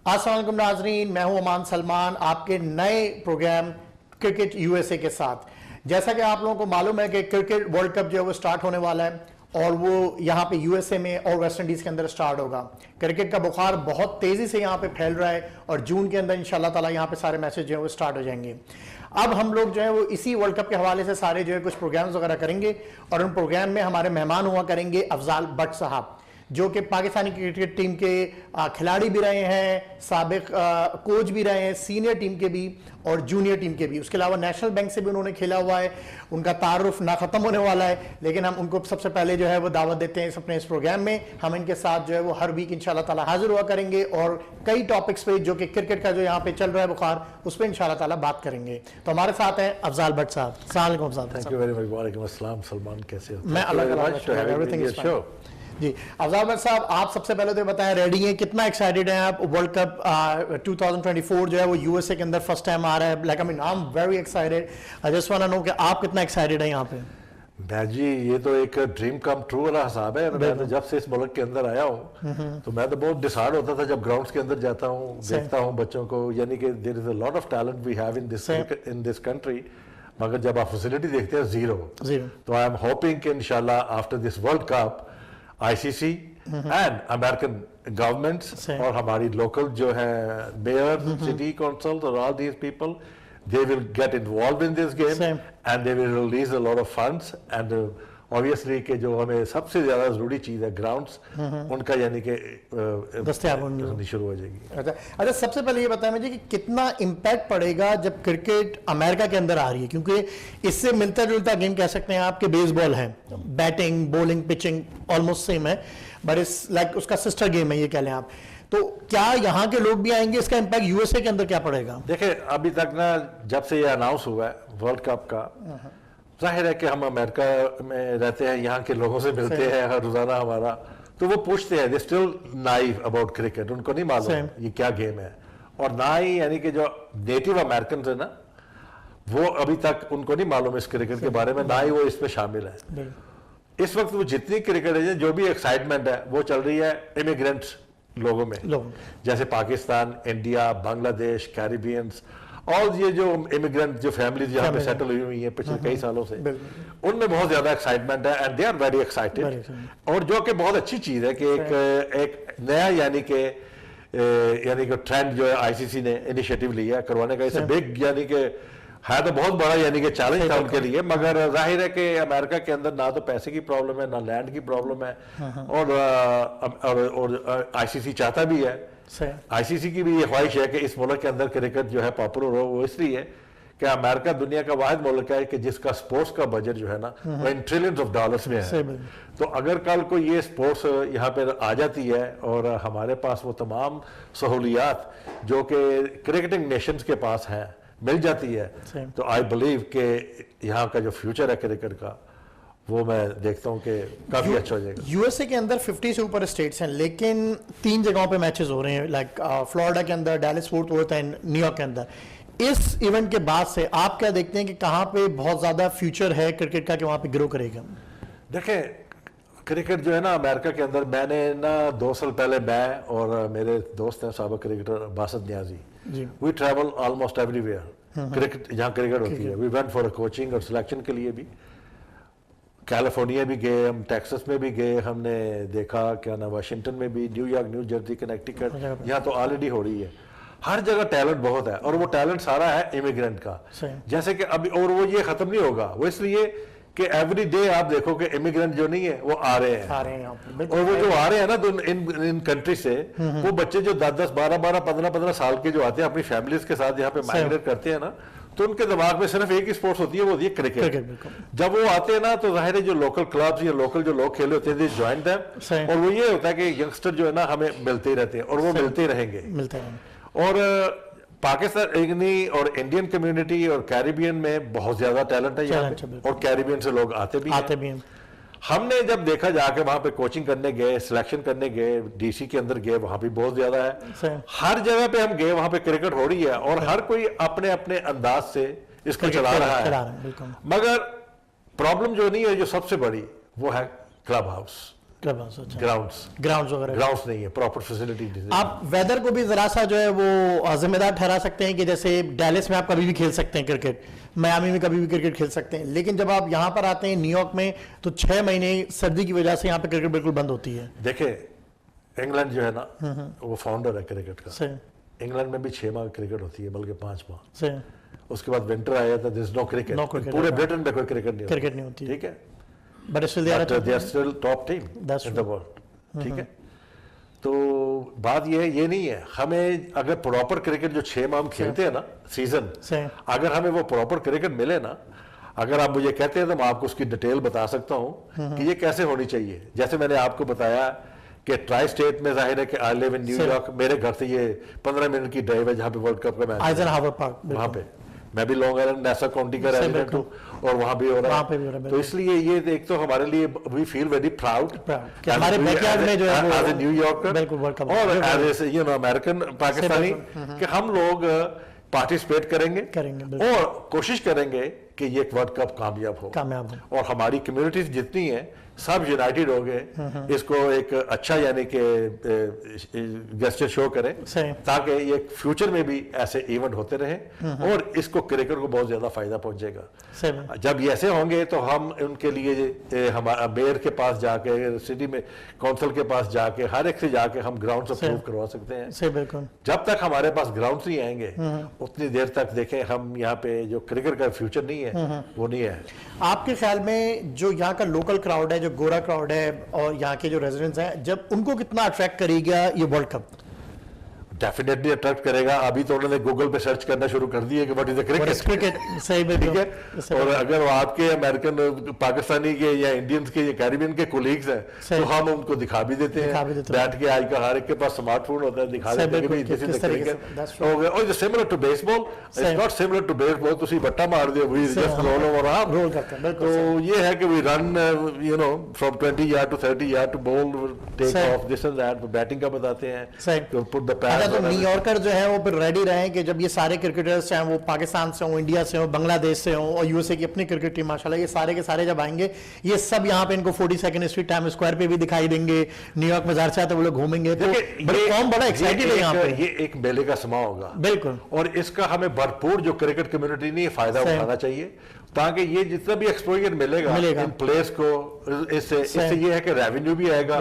अस्सलाम वालेकुम नाजरीन, मैं हूं अमान सलमान आपके नए प्रोग्राम क्रिकेट यूएसए के साथ। जैसा कि आप लोगों को मालूम है कि क्रिकेट वर्ल्ड कप जो है वो स्टार्ट होने वाला है और वो यहाँ पे यूएसए में और वेस्ट इंडीज के अंदर स्टार्ट होगा। क्रिकेट का बुखार बहुत तेजी से यहाँ पे फैल रहा है और जून के अंदर इंशाल्लाह ताला यहाँ पे सारे मैचेज जो है वो स्टार्ट हो जाएंगे। अब हम लोग जो है वो इसी वर्ल्ड कप के हवाले से सारे जो है कुछ प्रोग्राम्स वगैरह करेंगे और उन प्रोग्राम में हमारे मेहमान हुआ करेंगे अफजाल भट्ट साहब, जो कि पाकिस्तानी क्रिकेट टीम के खिलाड़ी भी रहे हैं, साबिक कोच भी रहे हैं, सीनियर टीम के भी और जूनियर टीम के भी। उसके अलावा नेशनल बैंक से भी उन्होंने खेला हुआ है। उनका तारुफ ना ख़त्म होने वाला है, लेकिन हम उनको सबसे पहले जो है वो दावत देते हैं अपने इस प्रोग्राम में। हम इनके साथ जो है वो हर वीक इंशाल्लाह ताला हाजिर हुआ करेंगे और कई टॉपिक्स पे जो कि क्रिकेट का जो यहाँ पे चल रहा है बुखार, उस पर इंशाल्लाह ताला बात करेंगे। तो हमारे साथ हैं अफजाल भट्ट साहब। अस्सलाम वालेकुम साहब। Thank you very much. वालेकुम अस्सलाम सलमान, कैसे हो? मैं अल्लाह जी। अफजाल भट्ट साहब, आप सबसे पहले तो बताएं रेडी हैं, कितना एक्साइटेड हैं आप? वर्ल्ड कप 2024 जो है वो यूएसए के अंदर फर्स्ट टाइम आ रहा है। Like I mean I am very excited. I just want to know कि आप कितना एक्साइटेड हैं यहाँ पे? मैं जी, ये तो एक ड्रीम कम ट्रू वाला हिसाब है। मैं तो जब से इस मुल्क के अंदर आया हूँ तो मैं तो बहुत डिसहार्ट होता था जब ग्राउंड्स के अंदर जाता हूँ, देखता हूँ बच्चों को, यानी कि there is a lot of talent we have in this country, मगर जब आप फैसिलिटी देखते हैं जीरो। तो आई एम होपिंग कि इंशाल्लाह after this world cup ICC and American governments और हमारी लोकल जो है मेयर, सिटी काउंसिल और all these people, they will get involved in this game and they will release a lot of funds and obviously कि जो हमें सबसे ज्यादा जरूरी चीज है ग्राउंड्स, उनका यानी कि दस्तयाब होनी शुरू हो जाएगी। अच्छा, सबसे पहले ये बताएं मुझे कि कितना इम्पैक्ट पड़ेगा जब क्रिकेट अमेरिका के अंदर आ रही है, क्योंकि इससे मिलता जुलता गेम कह सकते हैं आपके बेसबॉल है, batting bowling pitching almost same है, बट इस लाइक उसका सिस्टर गेम है ये कह लें आप। तो क्या यहाँ के लोग भी आएंगे? इसका इम्पैक्ट यूएसए के अंदर क्या पड़ेगा? देखिए, अभी तक ना जब से ये अनाउंस हुआ है वर्ल्ड कप का, जाहिर है कि हम अमेरिका में रहते हैं, यहाँ के लोगों से मिलते हैं हर रोजाना हमारा, तो वो पूछते हैं, they still naive about cricket, उनको नहीं मालूम ये क्या गेम है। और ना ही यानी कि जो नेटिव अमेरिकन है ना, वो अभी तक उनको नहीं मालूम इस क्रिकेट के बारे में, ना ही वो इसमें शामिल है। इस वक्त वो जितनी क्रिकेट है, जो भी एक्साइटमेंट है वो चल रही है इमिग्रेंट्स लोगों में, जैसे पाकिस्तान, इंडिया, बांग्लादेश, कैरिबियंस, और ये जो इमिग्रेंट जो फैमिलीज यहाँ पे सेटल हुई हैं पिछले कई सालों से, उनमें बहुत ज्यादा एक्साइटमेंट है and they are very excited. और जो कि बहुत अच्छी चीज है कि एक नया यानी कि ट्रेंड जो है आईसीसी ने इनिशिएटिव लिया करवाने का, इसे बिग यानी कि है तो बहुत बड़ा यानी कि चैलेंज था उनके लिए, मगर जाहिर है कि अमेरिका के अंदर ना तो पैसे की प्रॉब्लम है, ना लैंड की प्रॉब्लम है, और आईसीसी चाहता भी है, आईसीसी की भी ये ख्वाहिश है कि इस मुल्क के अंदर क्रिकेट जो है पॉपुलर हो। वो इसलिए कि अमेरिका दुनिया का वाहिद मुल्क है कि जिसका स्पोर्ट्स का बजट जो है ना वो इन ट्रिलियंस ऑफ डॉलर्स में है। तो अगर कल को ये स्पोर्ट्स यहाँ पे आ जाती है और हमारे पास वो तमाम सहूलियात जो कि क्रिकेटिंग नेशंस के पास हैं मिल जाती है, तो आई बिलीव कि यहाँ का जो फ्यूचर है क्रिकेट का, वो मैं देखता हूँ कि काफी अच्छा हो जाएगा। यूएसए के अंदर 50 से ऊपर स्टेट्स हैं, लेकिन 3 जगहों पे मैचेस हो रहे हैं, लाइक फ्लोरिडा के अंदर, Dallas fort worth and New York के अंदर। इस इवेंट के बाद से आप क्या देखते हैं कि कहाँ पे बहुत ज्यादा फ्यूचर है क्रिकेट का कि वहां पे ग्रो करेगा? देखें, क्रिकेट जो है ना अमेरिका के अंदर, मैंने ना 2 साल पहले मैं और मेरे दोस्त हैं साबिक cricketer Basit Niazi, we travel almost everywhere, cricket जहाँ क्रिकेट होती है, वी वेंट फॉर कोचिंग और सिलेक्शन के लिए भी। कैलिफोर्निया भी गए हम, टेक्सास में भी गए, हमने देखा क्या ना, वाशिंगटन में भी, न्यूयॉर्क, न्यू जर्सी, कनेक्टिकट, यहाँ तो ऑलरेडी हो रही है। हर जगह टैलेंट बहुत है और वो टैलेंट सारा है इमिग्रेंट का, जैसे कि अभी, और वो ये खत्म नहीं होगा। वो इसलिए कि एवरी डे आप देखो कि इमिग्रेंट जो नहीं है वो आ रहे हैं और वो जो आ रहे हैं ना, तो इन कंट्री से वो बच्चे जो 10-10, 12-12, 15-15 साल के जो आते हैं अपनी फैमिलीज के साथ यहाँ पे माइग्रेट करते हैं ना, तो उनके दिमाग में सिर्फ एक ही स्पोर्ट्स होती है, वो होती है क्रिकेट। जब वो आते हैं ना, तो जाहिर है जो लोकल क्लब्स या लोकल जो लोग खेले होते हैं ज्वाइन देम, और वो ये होता है कि यंगस्टर जो है ना हमें मिलते ही रहते हैं और वो मिलते ही रहेंगे। और पाकिस्तानी और इंडियन कम्युनिटी और कैरिबियन में बहुत ज्यादा टैलेंट है यहाँ पे, और कैरिबियन से लोग आते भी हैं। हमने जब देखा जाके वहां पे कोचिंग करने गए, सिलेक्शन करने गए, डीसी के अंदर गए, वहां भी बहुत ज्यादा है। हर जगह पे हम गए, वहां पे क्रिकेट हो रही है और हर कोई अपने अपने अंदाज से इसको चला रहा है। मगर प्रॉब्लम जो नहीं है, जो सबसे बड़ी, वो है क्लब हाउस। क्लब हाउस, अच्छा, ग्राउंड्स वगैरह, ग्राउंड्स नहीं है, प्रॉपर फैसिलिटी नहीं है। आप वेदर को भी जरा सा जो है वो जिम्मेदार ठहरा सकते हैं कि जैसे डैलस में आप कभी भी खेल सकते हैं क्रिकेट, मियामी में कभी भी क्रिकेट खेल सकते हैं, लेकिन जब आप यहाँ पर आते हैं न्यूयॉर्क में तो 6 महीने सर्दी की वजह से यहाँ पे क्रिकेट बिल्कुल बंद होती है। देखिए इंग्लैंड जो है ना वो फाउंडर है क्रिकेट का। सही, इंग्लैंड में भी 6 माह क्रिकेट होती है, बल्कि 5 माह। सही, उसके बाद विंटर आया था, दिस नो क्रिकेट, पूरे ब्रिटेन में कोई क्रिकेट नहीं होती, ठीक है, but still they are still top team in the world, ठीक है। तो बात ये नहीं है, हमें अगर प्रॉपर क्रिकेट जो 6 माह हम खेलते हैं ना सीजन, अगर हमें वो प्रॉपर क्रिकेट मिले ना, अगर आप मुझे कहते हैं तो मैं आपको उसकी डिटेल बता सकता हूँ कि ये कैसे होनी चाहिए। जैसे मैंने आपको बताया कि ट्राई स्टेट में जाहिर है कि आई लिव इन न्यूयॉर्क, मेरे घर से ये 15 मिनट की ड्राइव है जहाँ पे वर्ल्ड कप का मैच आइजनहावर पार्क, वहाँ पे मैं भी लॉन्ग आइलैंड नेसा काउंटी का रेजिडेंट हूँ और वहाँ भी हो रहा है। तो इसलिए ये एक तो हमारे लिए वी फील वेरी प्राउड कि हमारे बैकयार्ड में जो है एज ए न्यूयॉर्कर और as a you know American Pakistani कि हम लोग पार्टिसिपेट करेंगे और कोशिश करेंगे कि ये वर्ल्ड कप कामयाब हो और हमारी कम्युनिटीज जितनी है सब यूनाइटेड हो गए, इसको एक अच्छा यानी कि गेस्चर शो करें ताकि ये फ्यूचर में भी ऐसे इवेंट होते रहें और इसको क्रिकेट को बहुत ज्यादा फायदा पहुंचेगा। जब ये ऐसे होंगे तो हम उनके लिए हमारा मेयर के पास जाके, सिटी में काउंसिल के पास जाके, हर एक से जाके हम ग्राउंड अप्रूव करवा सकते हैं। जब तक हमारे पास ग्राउंड नहीं आएंगे उतनी देर तक देखें हम यहाँ पे जो क्रिकेट का फ्यूचर नहीं है वो नहीं है। आपके ख्याल में जो यहाँ का लोकल क्राउड है, जो गोरा क्राउड है और यहाँ के जो रेजिडेंट्स हैं, जब उनको कितना अट्रैक्ट करेगा ये वर्ल्ड कप? डेफिनेटली अट्रैक्ट करेगा। अभी तो उन्होंने गूगल पे सर्च करना शुरू कर दिया कि व्हाट इज द क्रिकेट, सही में, ठीक है। और अगर वो आपके अमेरिकन, पाकिस्तानी के या इंडियंस के या कैरिबियन के कोलीग्स हैं तो हम उनको दिखा भी देते हैं, बैठ के। आजकल हर एक के पास स्मार्टफोन होता है, दिखा देते हैं कि दिस इज द क्रिकेट हो गया। और similar to baseball, it's not similar to baseball, तुसी बट्टा मार दियो, वी जस्ट रोल ओवर आप रोल करते हैं। तो ये है कि we run you know from 20 yard to 30 yard to ball take off, this and that, batting का बताते हैं, तो पुट द पैड। तो न्यूयॉर्कर जो है वो फिर रेडी रहे कि जब ये सारे क्रिकेटर्स चाहे वो पाकिस्तान से हो, इंडिया से हो, बांग्लादेश से हो और यूएसए की अपनी क्रिकेट टीम माशाल्लाह, ये सारे के सारे जब आएंगे ये सब यहाँ पे इनको 42nd स्ट्रीट टाइम स्क्वायर पे भी दिखाई देंगे। न्यूयॉर्क में जाहिर से वो लोग घूमेंगे तो बड़ा एक्साइटेड है यहाँ पे। ये एक मेले का समा होगा बिल्कुल, और इसका हमें भरपूर जो क्रिकेट कम्युनिटी ने फायदा उठाना चाहिए ताकि ये जितना भी एक्सपोजर मिलेगा इन प्लेयर्स को, इससे ये है कि रेवेन्यू भी आएगा,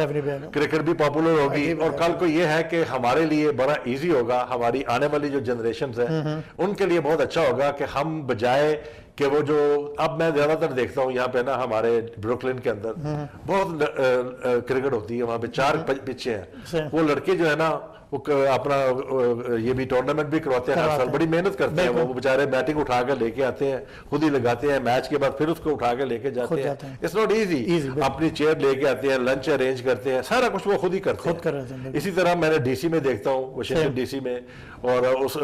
क्रिकेट भी पॉपुलर होगी और कल को ये है कि हमारे लिए बड़ा इजी होगा, हमारी आने वाली जो जनरेशन है उनके लिए बहुत अच्छा होगा कि हम बजाय कि वो जो अब मैं ज्यादातर देखता हूँ यहाँ पे ना हमारे ब्रुकलिन के अंदर बहुत क्रिकेट होती है, वहां पे 4 पिच्चे हैं, वो लड़के जो है ना वो अपना ये भी टूर्नामेंट भी करवाते हैं हर साल, बड़ी मेहनत करते हैं वो बेचारे, बैटिंग उठा कर लेके आते हैं, खुद ही लगाते हैं, मैच के बाद फिर उसको उठा कर लेके जाते हैं। इट्स नॉट इजी, अपनी चेयर लेके आते हैं, लंच अरेंज करते हैं, सारा कुछ वो खुद ही करते हैं। इसी तरह मैंने डीसी में देखता हूँ, वाशिंगटन डीसी में और उस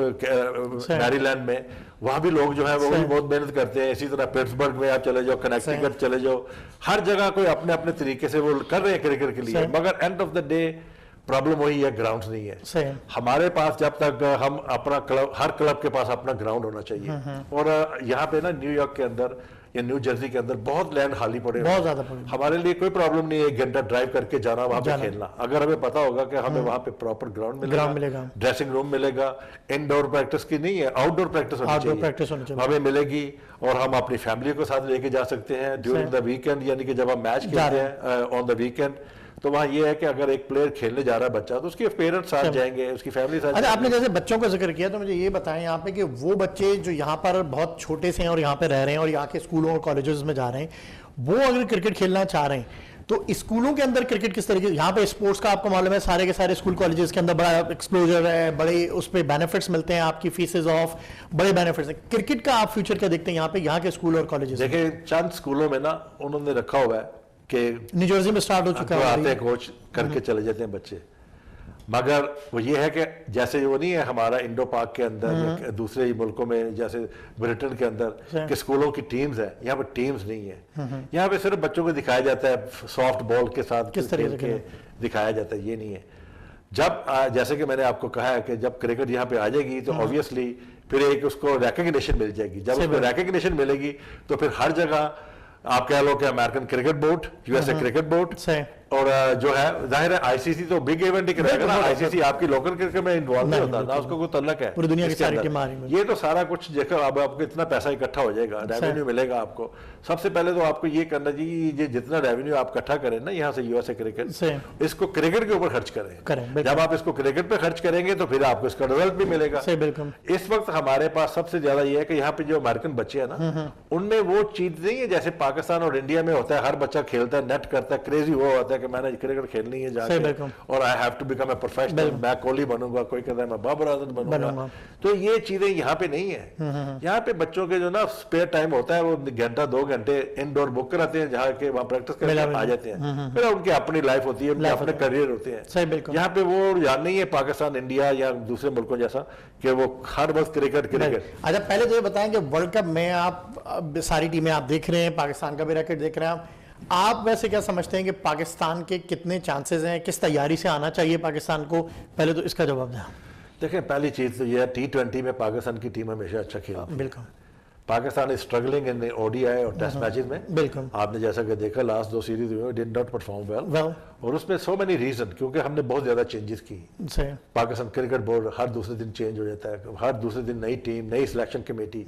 मैरीलैंड में, वहां भी लोग जो है वो भी बहुत मेहनत करते हैं। इसी तरह पिट्सबर्ग में आप चले जाओ, कनेक्टिकट चले जाओ, हर जगह कोई अपने अपने तरीके से वो कर रहे हैं क्रिकेट के लिए, मगर end of the day problem वही है, ग्राउंड नहीं है हमारे पास। जब तक हम अपना क्लब, हर क्लब के पास अपना ग्राउंड होना चाहिए। और यहाँ पे ना न्यूयॉर्क के अंदर या न्यू जर्सी के अंदर बहुत लैंड खाली पड़े, बहुत ज्यादा पड़े, हमारे लिए कोई प्रॉब्लम नहीं है 1 घंटा ड्राइव करके जाना वहां पे खेलना, अगर हमें पता होगा कि हमें वहां पे प्रॉपर ग्राउंड मिलेगा, ड्रेसिंग रूम मिलेगा, इनडोर प्रैक्टिस की नहीं है, आउटडोर प्रैक्टिस होनी चाहिए हमें मिलेगी, और हम अपनी फैमिली को साथ लेके जा सकते हैं ड्यूरिंग द वीकेंड, यानी कि जब हम मैच खेलते हैं ऑन द वीकेंड, तो वहाँ ये है कि अगर एक प्लेयर खेलने जा रहा है बच्चा तो उसके पेरेंट्स साथ जाएंगे, उसकी फैमिली साथ। अच्छा, आपने जैसे बच्चों का जिक्र किया तो मुझे ये बताएं यहाँ पे कि वो बच्चे जो यहाँ पर बहुत छोटे से हैं और यहाँ पे रह रहे हैं और यहाँ के स्कूलों और कॉलेजेस में जा रहे हैं, वो अगर क्रिकेट खेलना चाह रहे हैं तो स्कूलों के अंदर क्रिकेट किस तरीके, यहाँ पे स्पोर्ट्स का आपको मालूम है सारे के सारे स्कूल कॉलेजेस के अंदर बड़ा एक्सप्लोजर है, बड़े उस पर बेनिफिट्स मिलते हैं, आपकी फीसेज ऑफ, बड़े बेनिफिट्स हैं। क्रिकेट का आप फ्यूचर क्या देखते हैं यहाँ पे, यहाँ के स्कूल और कॉलेजेस? देखिए चंद स्कूलों में ना उन्होंने रखा हुआ है कि न्यू जर्सी में स्टार्ट हो चुका है, आते हैं कोच करके चले जाते हैं बच्चे, मगर वो ये है कि जैसे वो नहीं है हमारा इंडो पाक के अंदर दूसरे मुल्कों में जैसे ब्रिटेन के अंदर कि स्कूलों की टीम्स है, यहाँ पर टीम्स नहीं है। यहाँ पे सिर्फ बच्चों को दिखाया जाता है सॉफ्ट बॉल के साथ किस तरह के दिखाया जाता है, ये नहीं है। जब जैसे कि मैंने आपको कहा है कि जब क्रिकेट यहाँ पे आ जाएगी तो ऑब्वियसली फिर एक उसको रिकग्निशन मिल जाएगी, जब उसको रिकग्निशन मिलेगी तो फिर हर जगह आप कह लो कि American cricket board, USA cricket board, और जो है जाहिर है आईसीसी तो बिग इवेंट ही कराएगा ना, आईसीसी आपकी लोकल क्रिकेट में इन्वॉल्व नहीं होता ना, उसको कोई तल्लक है पूरी दुनिया की इसके सारी अंदर। टीम आ रही है। ये तो सारा कुछ देखो, अब आपको इतना पैसा इकट्ठा हो जाएगा, रेवेन्यू मिलेगा आपको। सबसे पहले तो आपको ये करना चाहिए, ये जितना रेवेन्यू आप इकट्ठा करें ना यहाँ से यूएसए क्रिकेट, इसको क्रिकेट के ऊपर खर्च करें। जब आप इसको क्रिकेट पे खर्च करेंगे तो फिर आपको इसका रिजल्ट भी मिलेगा। इस वक्त हमारे पास सबसे ज्यादा ये है कि यहाँ पे जो अमेरिकन बच्चे हैं ना, उनमें वो चीज नहीं है जैसे पाकिस्तान और इंडिया में होता है, हर बच्चा खेलता है, नेट करता है, क्रेजी वो होता है कि मैंने क्रिकेट खेलनी है जाके और I have to become a professional, मैं कोहली बनूंगा, कोई कहता है मैं बाबर आजम बनूंगा। तो ये चीजें यहाँ पे नहीं है। यहाँ पे बच्चों के जो ना स्पेयर टाइम होता है वो घंटा 2 घंटे इंडोर बुक कराते हैं, जहाँ के वहाँ प्रैक्टिस करके आ जाते हैं, फिर उनकी अपनी लाइफ होती है, उनके अपने करियर होते हैं। यहाँ पे वो रुझान नहीं है पाकिस्तान, इंडिया या दूसरे मुल्कों जैसा कि वो हर वक्त क्रिकेट। अच्छा, पहले तो ये बताएं कि वर्ल्ड कप में आप सारी टीमें आप देख रहे हैं, पाकिस्तान का भी रैकेट देख रहे हैं आप वैसे क्या समझते हैं कि पाकिस्तान के कितने चांसेस हैं, किस तैयारी से आना चाहिए पाकिस्तान को? पहले तो इसका जवाब दें। देखें, पहली चीज तो यह है T20 में पाकिस्तान की टीम हमेशा अच्छा खेलती है। बिल्कुल। Pakistan is struggling in ODI और टेस्ट मैचेस में। बिल्कुल। आपने जैसा कि देखा लास्ट 2 सीरीज में डिड नॉट परफॉर्म वेल, और उसमें सो मेनी रीजन, क्योंकि हमने बहुत ज्यादा चेंजेस की। पाकिस्तान क्रिकेट बोर्ड हर दूसरे दिन चेंज हो जाता है, हर दूसरे दिन नई टीम, नई सिलेक्शन कमेटी,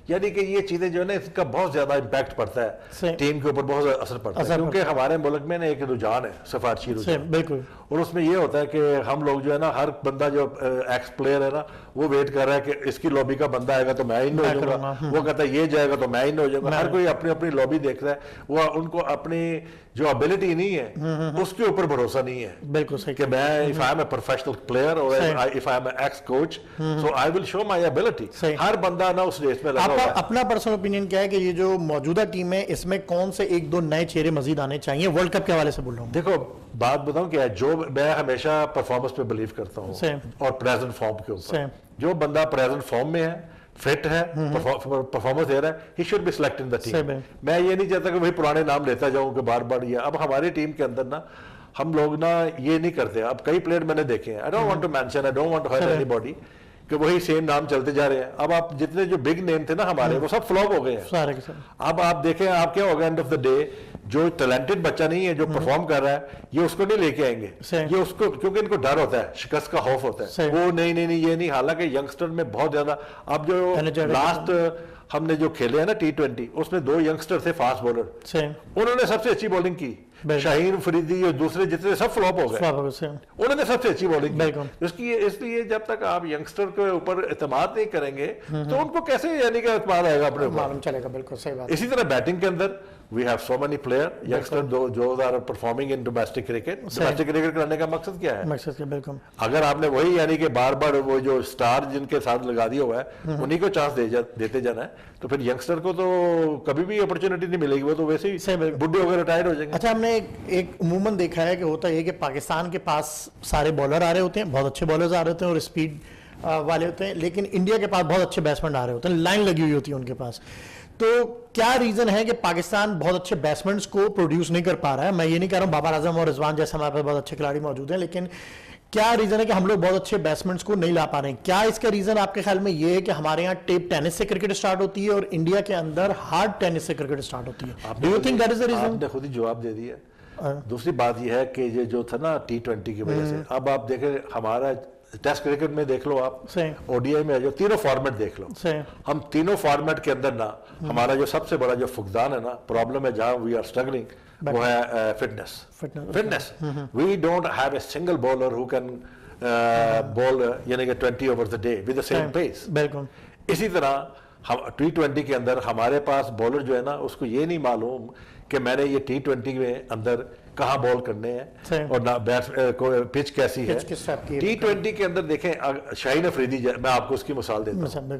यानी कि ये चीजें जो है ना, इसका बहुत ज्यादा इम्पैक्ट पड़ता है टीम के ऊपर, बहुत ज्यादा असर पड़ता है, क्योंकि हमारे मुल्क में ना एक रुझान है, सिफारशी रुझान। बिल्कुल। और उसमें ये होता है कि हम लोग जो है ना, हर बंदा जो एक्स प्लेयर है ना, वो वेट कर रहा है कि इसकी लॉबी का बंदा आएगा तो मैं इन हो जाऊंगा, वो कहता है ये जाएगा तो मैं इन हो जाऊंगा। हर कोई अपनी अपनी लॉबी देख रहा है, वो उनको अपनी जो एबिलिटी नहीं है उसके ऊपर भरोसा नहीं है। बिल्कुल सही कि मैं if I am a professional player और if I am a ex coach, so I will show my ability. हर बंदा ना उस रेस में लगा हुआ है। अपना पर्सनल ओपिनियन क्या है कि ये जो मौजूदा टीम है, इसमें कौन से 1-2 नए चेहरे मजीद आने चाहिए? वर्ल्ड कप के हवाले से बोल रहा हूँ। देखो, बात बताऊं क्या है, जो मैं हमेशा परफॉर्मेंस पे बिलीव करता हूँ और प्रेजेंट फॉर्म के ऊपर। जो बंदा प्रेजेंट फॉर्म में है, फिट है, परफॉर्मेंस दे रहा है, ही should B select in the team. मैं ये नहीं चाहता कि वही पुराने नाम लेता जाऊं कि बार बार ये। अब हमारी टीम के अंदर ना, हम लोग ना ये नहीं करते। अब कई प्लेयर मैंने देखे हैं, I don't want to mention, I don't want to hurt anybody, कि वही सेम नाम चलते जा रहे हैं। अब आप जितने जो बिग नेम थे ना हमारे, वो सब फ्लॉप हो गए हैं। अब आप देखें, आप क्या होगा एंड ऑफ द डे, जो टैलेंटेड बच्चा नहीं है, जो परफॉर्म कर रहा है, ये उसको नहीं लेके आएंगे, ये उसको, क्योंकि इनको डर होता है, शिकस्त का खौफ होता है। वो नहीं ये नहीं। हालांकि यंगस्टर में बहुत ज्यादा, अब जो लास्ट हमने जो खेले हैं ना T20, उसमें 2 यंगस्टर थे फास्ट बॉलर, उन्होंने सबसे अच्छी बॉलिंग की। शाहीन फरीदी और दूसरे जितने सब फ्लॉप हो गए, उन्होंने सबसे अच्छी बॉलिंग की। इसलिए जब तक आप यंगस्टर के ऊपर एतमाद नहीं करेंगे तो उनको कैसे, यानी कि एतमाद आएगा अपने ऊपर? चलेगा। बिल्कुल सही बात। इसी तरह बैटिंग के अंदर we have so many player youngster जो are performing in domestic cricket। domestic cricket करने का मकसद क्या है? मकसद क्या? बिल्कुल। अगर आपने वही, यानी कि बार बार वो जो स्टार जिनके साथ लगा दिया हुआ है उन्हीं को चांस देते जाना है, तो फिर यंगस्टर को तो कभी भी अपॉर्चुनिटी नहीं मिलेगी, वो तो वैसे ही बुढ़े होकर रिटायर हो जाएंगे। अच्छा, हमने एक उमूमन देखा है कि होता है कि पाकिस्तान के पास सारे बॉलर आ रहे होते हैं, बहुत अच्छे बॉलर्स आ रहे होते हैं और स्पीड वाले होते हैं, लेकिन इंडिया के पास बहुत अच्छे बैट्समैन आ रहे होते हैं, लाइन लगी हुई होती है उनके पास। तो क्या रीजन है कि पाकिस्तान बहुत अच्छे बैट्समैन को प्रोड्यूस नहीं कर पा रहा है? मैं ये नहीं कह रहा हूँ बाबर आजम और रिजवान जैसे हमारे पास बहुत अच्छे खिलाड़ी मौजूद हैं, लेकिन क्या रीजन है कि हम लोग बहुत अच्छे बैट्समैन को नहीं ला पा रहे हैं? क्या इसका रीजन आपके ख्याल में ये है कि हमारे यहाँ टेप टेनिस से क्रिकेट स्टार्ट होती है और इंडिया के अंदर हार्ड टेनिस से क्रिकेट स्टार्ट होती है? Do you think that is the reason? आपने खुद ही जवाब दे दिया। दूसरी बात यह है कि ये जो था ना T20 की वजह से, अब आप देखें हमारा टेस्ट क्रिकेट में देख लो, आप ओडीआई में जो तीनों फॉर्मेट देख लो, हम तीनों फॉर्मेट के अंदर ना, हमारा जो सबसे बड़ा जो फुकदान है ना, प्रॉब्लम है, जहां वी आर स्ट्रगलिंग, वो है fitness. We don't have a single bowler who can bowl यानी कि 20 over the day with the same pace. इसी तरह हम T20 के अंदर हमारे पास बॉलर जो है ना, उसको ये नहीं मालूम कि मैंने ये T20 में अंदर कहाँ बॉल करने हैं और ना पिच कैसी है। T20 के अंदर देखें, शाहीन अफरीदी, मैं आपको उसकी मिसाल देता हूँ,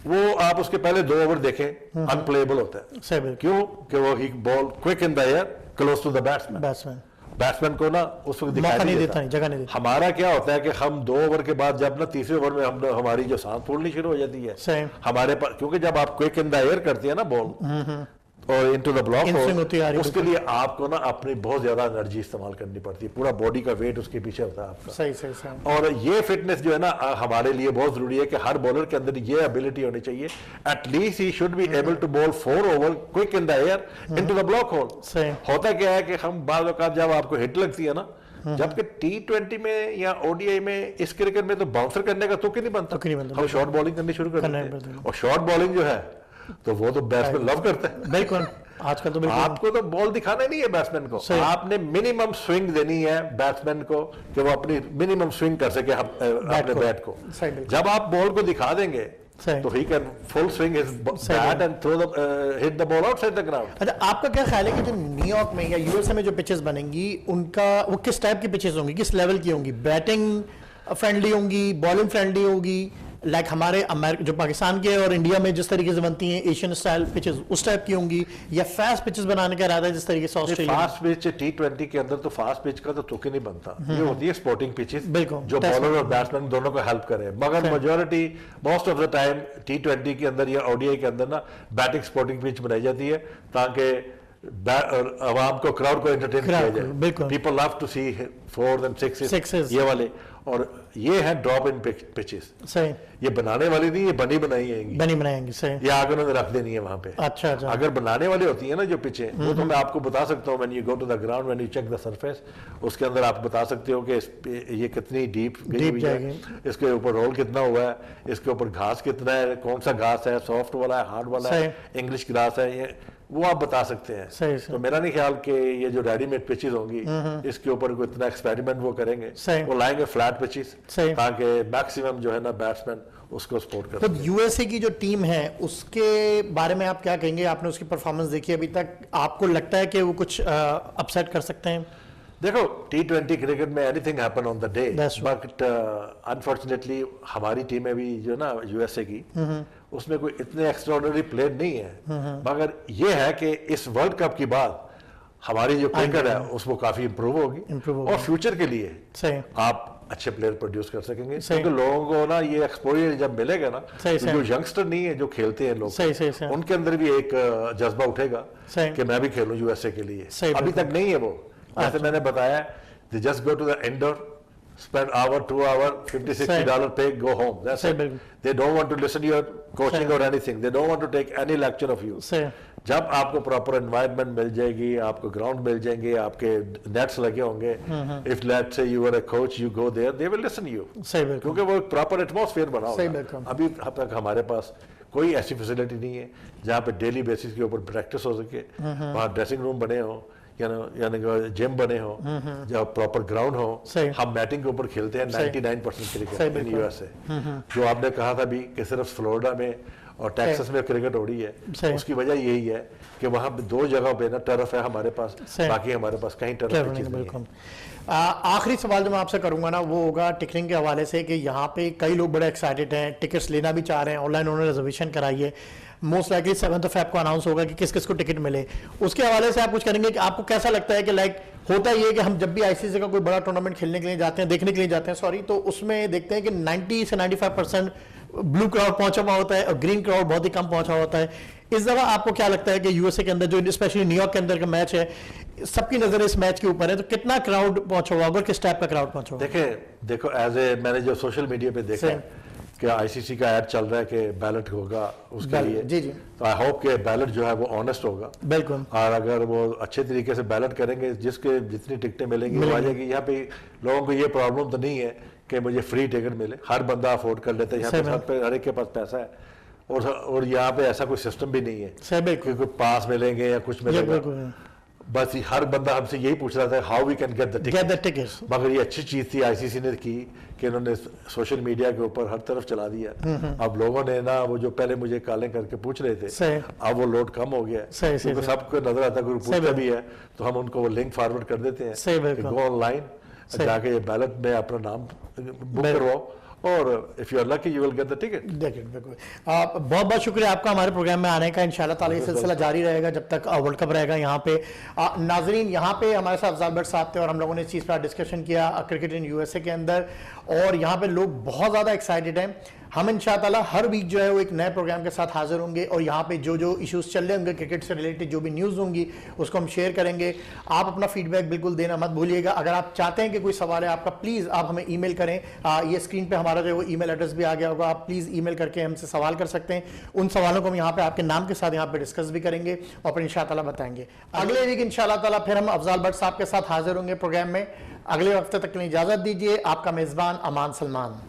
वो आप उसके पहले 2 ओवर देखें, अनप्लेएबल होता है। क्यों? कि वो ही ball quick in the air close to the batsman को ना उस वक्त दिखाई नहीं देता, जगह नहीं देता। हमारा क्या होता है कि हम 2 ओवर के बाद जब ना तीसरे ओवर में हमारी जो सांस फूलनी शुरू हो जाती है हमारे पास, क्योंकि जब आप क्विक इन द एयर करते हैं ना बॉल, और इनटू द ब्लॉक In-swing होती है, उसके लिए आपको ना अपनी बहुत ज्यादा एनर्जी इस्तेमाल करनी पड़ती है, पूरा बॉडी का वेट उसके पीछे होता है आपका। सही सही सही। और ये फिटनेस जो है ना हमारे लिए बहुत जरूरी है कि हर बॉलर के अंदर ये एबिलिटी होनी चाहिए, at least he should be able to bowl 4 over quick in the air into the block hole. सही। होता क्या है कि हम बार बार जब आपको हिट लगती है ना, जबकि T20 में या ODI में इस क्रिकेट में तो बाउंसर करने का तुक ही नहीं बनता, हम शॉर्ट बॉलिंग करनी शुरू कर देते हैं। और शॉर्ट बॉलिंग जो है तो वो तो बैट्समैन लव करते हैं। बिल्कुल आजकल तो आपको तो बॉल दिखाना नहीं है बैट्समैन को, आपने मिनिमम स्विंग देनी है बैट्समैन को कि वो अपनी मिनिमम स्विंग कर सके अपने बैट को। जब आप बॉल को दिखा देंगे तो he can full swing his bat and throw the hit the ball outside the ground. अच्छा, आपका क्या ख्याल है कि जो न्यूयॉर्क में या यूएसए में जो पिचेस बनेंगी उनका वो किस टाइप की पिचेस होंगी, किस लेवल की होंगी? बैटिंग फ्रेंडली होंगी, बॉलिंग फ्रेंडली होगी, लाइक हमारे जो पाकिस्तान के और इंडिया में जिस तरीके से बनती हैं एशियन स्टाइल पिचेस उस टाइप की होंगी, या फास्ट पिचेस बनाने का इरादा है जिस तरीके से ऑस्ट्रेलिया? फास्ट पिच T20 के अंदर तो फास्ट पिच का तो तुक ही नहीं बनता, ये होती है स्पोर्टिंग पिचेस जो बॉलर और बैट्समैन दोनों को हेल्प करे, मगर majority most of the time T20 के अंदर या ODI के अंदर ना बैटिंग स्पोर्टिंग पिच बनाई जाती है ताकि आवाम को, क्राउड को एंटरटेन किया जाए। People love to see 4 and 6 ये वाले, और ये है ड्रॉप इन पिचेस। सही। ये बनाने वाली नहीं, ये बनी बनाएंगी। सही। ये आगे उन्होंने रख देनी है वहां पे। अच्छा अच्छा। अगर बनाने वाली होती है ना जो पिचें, वो तो मैं आपको बता सकता हूँ, when you go to the ground, when you check the surface, उसके अंदर आप बता सकते हो कि ये कितनी डीप गई हुई है, इसके ऊपर रोल कितना हुआ है, इसके ऊपर घास कितना है, कौन सा घास है, सॉफ्ट वाला है, हार्ड वाला है, इंग्लिश ग्रास है, ये वो आप बता सकते हैं। सही। तो मेरा नहीं ख्याल कि ये जो रेडीमेड पिचेस होंगी इसके ऊपर कोई इतना एक्सपेरिमेंट वो करेंगे। वो लाएंगे फ्लैट पिचेस ताकि मैक्सिमम जो है ना बैट्समैन उसको सपोर्ट कर। तो यूएसए की जो टीम है उसके बारे में आप क्या कहेंगे? आपने उसकी परफॉर्मेंस देखी अभी तक, आपको लगता है कि वो कुछ अपसेट कर सकते हैं? देखो T20 क्रिकेट में anything happen on the day, but unfortunately हमारी टीम में भी जो ना यूएसए की, उसमें कोई इतने एक्स्ट्राऑर्डिनरी प्लेयर नहीं है, मगर ये है कि इस वर्ल्ड कप के बाद हमारी जो क्रिकेट है उसको काफी इंप्रूव होगी और फ्यूचर के लिए आप अच्छे प्लेयर प्रोड्यूस कर सकेंगे, क्योंकि लोगों को ना ये एक्सपोजर जब मिलेगा ना, तो जो यंगस्टर नहीं है जो खेलते हैं लोग, उनके अंदर भी एक जज्बा उठेगा कि मैं भी खेलूं यूएसए के लिए। अभी तक नहीं है वो, जैसे मैंने बताया, they just go to the indoor, spend hour, 2 hour, $50-60 pay, go home. That's it. They don't want to listen to your coaching or anything. They don't want to take any lecture of you. जब आपको proper environment मिल जाएगी, आपको ground मिल जाएंगे, आपके nets लगे होंगे, if let's say you are a coach, you go there, they will listen you, क्योंकि वो प्रॉपर एटमॉस्फेयर बना होगा। अभी तक हमारे पास कोई ऐसी फैसिलिटी नहीं है जहाँ पे डेली बेसिस के ऊपर प्रैक्टिस हो सके, वहाँ ड्रेसिंग रूम बने हो, यानी जिम बने हो, जब प्रॉपर ग्राउंड हो। हम बैटिंग के ऊपर खेलते हैं 99% क्रिकेट इन यूएसए। जो आपने कहा था भी कि सिर्फ फ्लोरिडा में और टेक्सास में क्रिकेट हो रही है, उसकी वजह यही है कि वहां पे 2 जगहों पे ना टर्फ है हमारे पास, बाकी हमारे पास कहीं टर्फ नहीं है। आखिरी सवाल जो मैं आपसे करूंगा ना वो होगा टिकटिंग के हवाले से, कि यहाँ पे कई लोग बड़े एक्साइटेड हैं, टिकट्स लेना भी चाह रहे हैं, ऑनलाइन उन्होंने रिजर्वेशन कराई है, मोस्ट लाइकली 7 Feb को अनाउंस होगा कि किस किस को टिकट मिले। उसके हवाले से आप कुछ करेंगे कि आपको कैसा लगता है कि लाइक होता ये है कि हम जब भी आईसीसी का कोई बड़ा टूर्नामेंट खेलने के लिए जाते हैं, देखने के लिए जाते हैं सॉरी, तो उसमें देखते हैं कि 90 से 95% ब्लू क्राउड पहुंचा हुआ होता है और ग्रीन क्राउड बहुत ही कम पहुंचा होता है। इस दफा आपको क्या लगता है कि यूएसए के अंदर जो स्पेशली न्यूयॉर्क के अंदर का मैच है, सबकी नजर इस मैच के ऊपर है, तो कितना क्राउड पहुंचा हुआ होगा, किस टाइप का क्राउड पहुंचा होगा? देखो एज ए मैंने जो सोशल मीडिया पे देखा कि आईसीसी का ऐड चल रहा है कि बैलेट होगा उसके लिए, जी जी, तो आई होप कि बैलेट जो है वो ऑनेस्ट होगा। बिल्कुल। और अगर वो अच्छे तरीके से बैलेट करेंगे, जिसके जितनी टिकटें मिलेंगी वो आ जाएगी। यहाँ पे लोगों को ये प्रॉब्लम तो नहीं है कि मुझे फ्री टिकट मिले, हर बंदा अफोर्ड कर लेता है, यहाँ पे हर एक के पास पैसा है, और यहाँ पे ऐसा कोई सिस्टम भी नहीं है कि कोई पास मिलेंगे या कुछ मिलेगा। बस हर बंदा हमसे यही पूछ रहा था how we can get the tickets. मगर ये अच्छी चीज थी आईसीसी ने की कि इन्होंने सोशल मीडिया के ऊपर हर तरफ चला दिया। अब लोगों ने ना वो जो पहले मुझे कॉलिंग करके पूछ रहे थे, अब वो लोड कम हो गया, क्योंकि सबको नजर आता है, कोई पूछता भी है तो हम उनको वो लिंक फॉरवर्ड कर देते हैं, गो ऑनलाइन जाके ये बैलेट में अपना नाम बुक करवाओ, और if you are lucky you will get the ticket. बहुत बहुत शुक्रिया आपका हमारे प्रोग्राम में आने का। इंशाल्लाह ताला ये सिलसिला जारी रहेगा जब तक वर्ल्ड कप रहेगा यहाँ पे। नाजरीन, यहाँ पे हमारे साथ अफजाल भट्ट साहब थे और हम लोगों ने इस चीज़ पर डिस्कशन किया क्रिकेट इन यूएसए के अंदर, और यहाँ पे लोग बहुत ज़्यादा एक्साइटेड हैं। हम इंशाअल्लाह हर वीक जो है वो एक नए प्रोग्राम के साथ हाजिर होंगे और यहाँ पे जो जो इश्यूज चल रहे होंगे क्रिकेट से रिलेटेड, जो भी न्यूज़ होंगी उसको हम शेयर करेंगे। आप अपना फीडबैक बिल्कुल देना मत भूलिएगा। अगर आप चाहते हैं कि कोई सवाल है आपका, प्लीज़ आप हमें ईमेल करें। ये स्क्रीन पे हमारा जो है वो ईमेल एड्रेस भी आ गया होगा, आप प्लीज़ ईमेल करके हमसे सवाल कर सकते हैं। उन सवालों को हम यहाँ पे आपके नाम के साथ यहाँ पे डिस्कस भी करेंगे और फिर इंशाअल्लाह बताएंगे। अगले वीक इंशाअल्लाह ताला फिर हम अफजाल भट्ट साहब के साथ हाजिर होंगे प्रोग्राम में। अगले हफ्ते तक के लिए इजाज़त दीजिए। आपका मेज़बान अमान सलमान।